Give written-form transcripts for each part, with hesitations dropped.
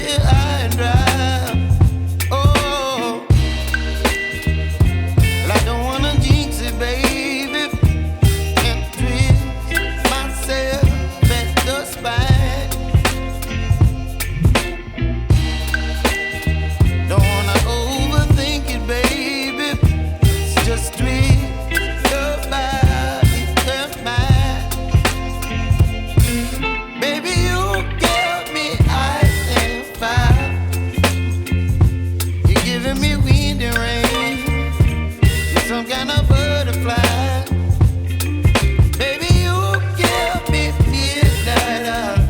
here high and dry. Oh, well, I don't wanna jinx it, baby, and twist myself at the spine. Don't wanna overthink it, baby. It's just twist your body and mine. Baby, you give me ice and fire. You're giving me wind and rain. You're some kind of butterfly. Baby, you give me midnight.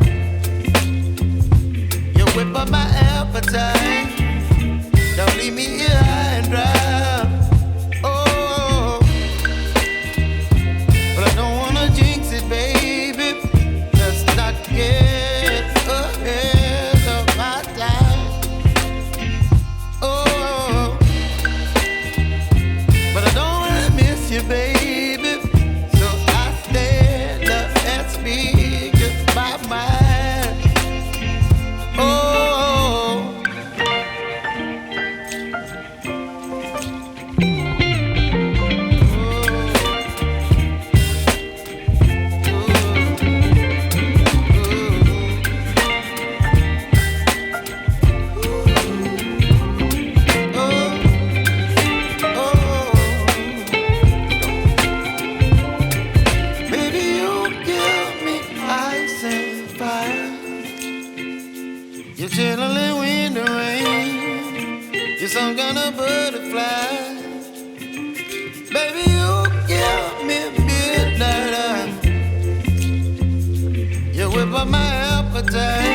You whip up my appetite. Don't leave me here high and dry. Oh, but I don't wanna jinx it, baby. Let's not get ahead of my time. Oh, but I don't wanna miss you, baby. So I stand up and speak my mind. Oh. Baby, you give me ice and fire. You're chilling wind and rain. You're some kind of butterfly. Baby, you give me midnight. You whip up my appetite.